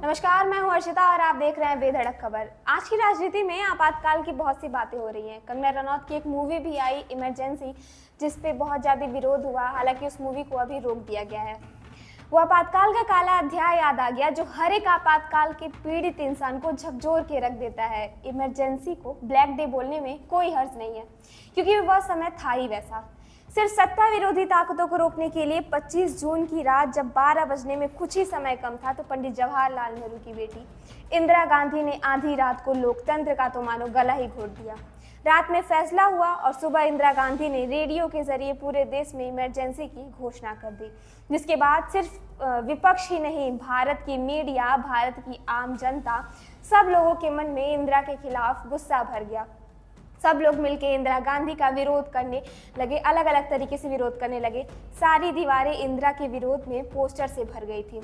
नमस्कार, मैं हूं अर्शिता और आप देख रहे हैं बेधड़क खबर। आज की राजनीति में आपातकाल की बहुत सी बातें हो रही हैं। कंगना रनौत की एक मूवी भी आई इमरजेंसी, जिस पे बहुत ज़्यादा विरोध हुआ। हालांकि उस मूवी को अभी रोक दिया गया है। वो आपातकाल का काला अध्याय याद आ गया जो हर एक आपातकाल के पीड़ित इंसान को झकझोर के रख देता है। इमरजेंसी को ब्लैक डे बोलने में कोई हर्ज नहीं है, क्योंकि वह समय था ही वैसा। सिर्फ सत्ता विरोधी ताकतों को रोकने के लिए 25 जून की रात जब 12 बजने में कुछ ही समय कम था, तो पंडित जवाहरलाल नेहरू की बेटी इंदिरा गांधी ने आधी रात को लोकतंत्र का तो मानो गला ही घोट दिया। रात में फैसला हुआ और सुबह इंदिरा गांधी ने रेडियो के जरिए पूरे देश में इमरजेंसी की घोषणा कर दी, जिसके बाद सिर्फ विपक्ष ही नहीं, भारत की मीडिया, भारत की आम जनता, सब लोगों के मन में इंदिरा के खिलाफ गुस्सा भर गया। सब लोग मिलकर इंदिरा गांधी का विरोध करने लगे, अलग अलग तरीके से विरोध करने लगे। सारी दीवारें इंदिरा के विरोध में पोस्टर से भर गई थी।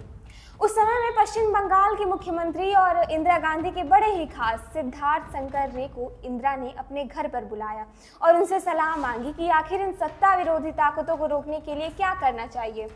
उस समय में पश्चिम बंगाल के मुख्यमंत्री और इंदिरा गांधी के बड़े ही खास सिद्धार्थ शंकर रे को इंदिरा ने अपने घर पर बुलाया और उनसे सलाह मांगी कि आखिर इन सत्ता विरोधी ताकतों को रोकने के लिए क्या करना चाहिए।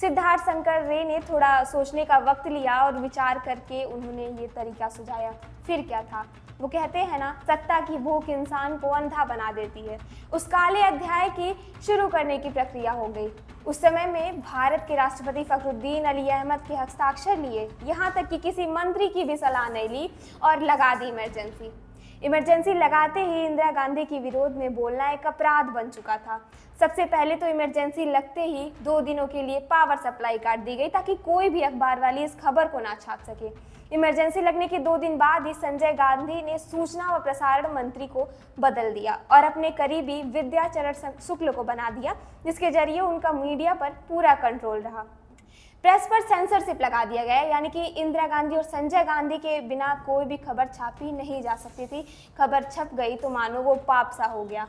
सिद्धार्थ शंकर रे ने थोड़ा सोचने का वक्त लिया और विचार करके उन्होंने ये तरीका सुझाया। फिर क्या था, वो कहते हैं ना, सत्ता की भूख इंसान को अंधा बना देती है। उस काले अध्याय की शुरू करने की प्रक्रिया हो गई। उस समय में भारत के राष्ट्रपति फखरुद्दीन अली अहमद के हस्ताक्षर लिए, यहाँ तक कि किसी मंत्री की भी सलाह नहीं ली और लगा दी इमरजेंसी। इमरजेंसी लगाते ही इंदिरा गांधी की विरोध में बोलना एक अपराध बन चुका था। सबसे पहले तो इमरजेंसी लगते ही 2 दिनों के लिए पावर सप्लाई काट दी गई, ताकि कोई भी अखबार वाली इस खबर को ना छाप सके। इमरजेंसी लगने के 2 दिन बाद ही संजय गांधी ने सूचना व प्रसारण मंत्री को बदल दिया और अपने करीबी विद्याचरण शुक्ल को बना दिया, जिसके जरिए उनका मीडिया पर पूरा कंट्रोल रहा। प्रेस पर सेंसरशिप लगा दिया गया, यानी कि इंदिरा गांधी और संजय गांधी के बिना कोई भी खबर छापी नहीं जा सकती थी। खबर छप गई तो मानो वो पाप सा हो गया,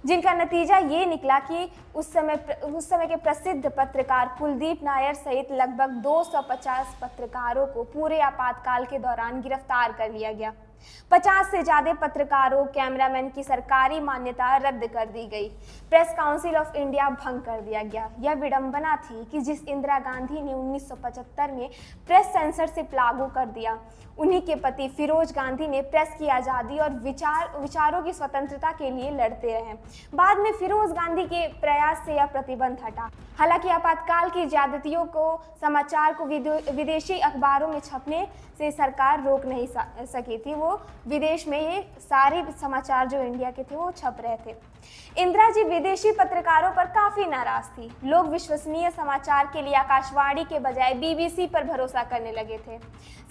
जिनका नतीजा ये निकला कि उस समय के प्रसिद्ध पत्रकार कुलदीप नायर सहित लगभग 250 पत्रकारों को पूरे आपातकाल के दौरान गिरफ्तार कर लिया गया। 50 से ज्यादा पत्रकारों, कैमरामैन की सरकारी मान्यता रद्द कर दी गई। प्रेस काउंसिल ऑफ इंडिया भंग कर दिया गया। यह विडंबना थी कि जिस इंदिरा गांधी ने 1975 में प्रेस सेंसरशिप लागू कर दिया, उन्हीं के पति फिरोज गांधी ने प्रेस की आज़ादी और विचारों की स्वतंत्रता के लिए लड़ते रहे। बाद में फिरोज गांधी के प्रयास से यह प्रतिबंध हटा। हालांकि आपातकाल की ज्यादतियों को, समाचार को विदेशी अखबारों में छपने से सरकार रोक नहीं सकी थी। वो विदेश में ये सारे समाचार जो इंडिया के थे वो छप रहे थे। इंदिरा जी विदेशी पत्रकारों पर काफी नाराज थी। लोग विश्वसनीय समाचार के लिए आकाशवाणी के बजाय बीबीसी पर भरोसा करने लगे थे।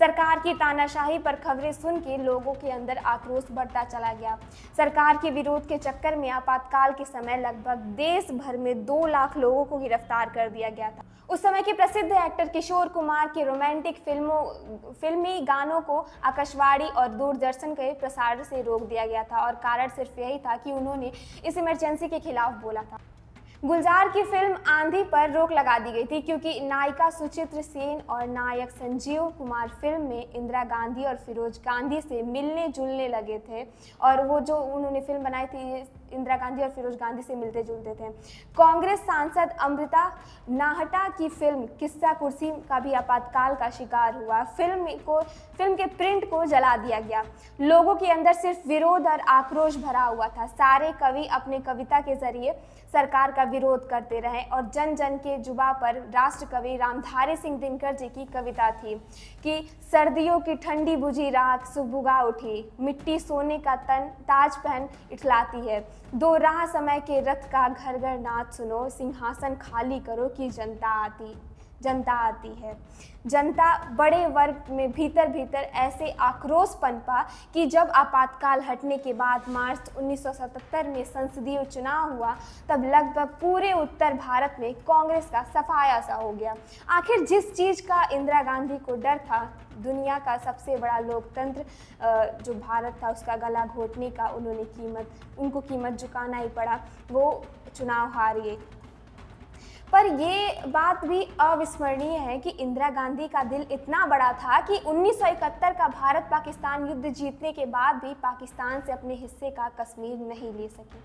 सरकार की तानाशाही पर खबरें सुन के लोगों के अंदर आक्रोश बढ़ता चला गया। सरकार के विरोध के चक्कर में आपातकाल के समय लगभग देश भर में 2 लाख लोगों को गिरफ्तार कर दिया गया था। उस समय के प्रसिद्ध एक्टर किशोर कुमार के रोमांटिक फिल्मी गानों को आकाशवाणी और दूरदर्शन के प्रसारण से रोक दिया गया था, और कारण सिर्फ यही था कि उन्होंने इस इमरजेंसी के खिलाफ बोला था। गुलजार की फिल्म आंधी पर रोक लगा दी गई थी, क्योंकि नायिका सुचित्र सेन और नायक संजीव कुमार फिल्म में इंदिरा गांधी और फिरोज गांधी से मिलने जुलने लगे थे, और वो जो उन्होंने फिल्म बनाई थी इंदिरा गांधी और फिरोज गांधी से मिलते जुलते थे। कांग्रेस सांसद अमृता नाहटा की फिल्म किस्सा कुर्सी का भी आपातकाल का शिकार हुआ। फिल्म के प्रिंट को जला दिया गया। लोगों के अंदर सिर्फ विरोध और आक्रोश भरा हुआ था। सारे कवि अपने कविता के जरिए सरकार का विरोध करते रहे, और जन जन के जुबा पर राष्ट्र कवि रामधारी सिंह दिनकर जी की कविता थी कि सर्दियों की ठंडी बुझी रात सुबुगा उठी, मिट्टी सोने का तन ताज पहन इठलाती है, 2 राह समय के रथ का घर घर नाच सुनो, सिंहासन खाली करो कि जनता आती है। जनता बड़े वर्ग में भीतर ऐसे आक्रोश पनपा कि जब आपातकाल हटने के बाद मार्च 1977 में संसदीय चुनाव हुआ, तब लगभग पूरे उत्तर भारत में कांग्रेस का सफाया सा हो गया। आखिर जिस चीज़ का इंदिरा गांधी को डर था, दुनिया का सबसे बड़ा लोकतंत्र जो भारत था, उसका गला घोटने का उनको कीमत चुकाना ही पड़ा। वो चुनाव हार गए। पर ये बात भी अविस्मरणीय है कि इंदिरा गांधी का दिल इतना बड़ा था कि 1971 का भारत पाकिस्तान युद्ध जीतने के बाद भी पाकिस्तान से अपने हिस्से का कश्मीर नहीं ले सकी।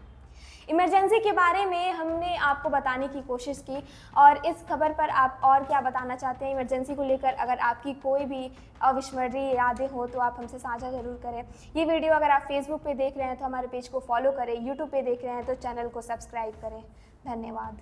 इमरजेंसी के बारे में हमने आपको बताने की कोशिश की, और इस खबर पर आप और क्या बताना चाहते हैं इमरजेंसी को लेकर? अगर आपकी कोई भी अविस्मरणीय यादें हो तो आप हमसे साझा ज़रूर करें। ये वीडियो अगर आप फेसबुक पे देख रहे हैं तो हमारे पेज को फॉलो करें, यूट्यूब पे देख रहे हैं तो चैनल को सब्सक्राइब करें। धन्यवाद।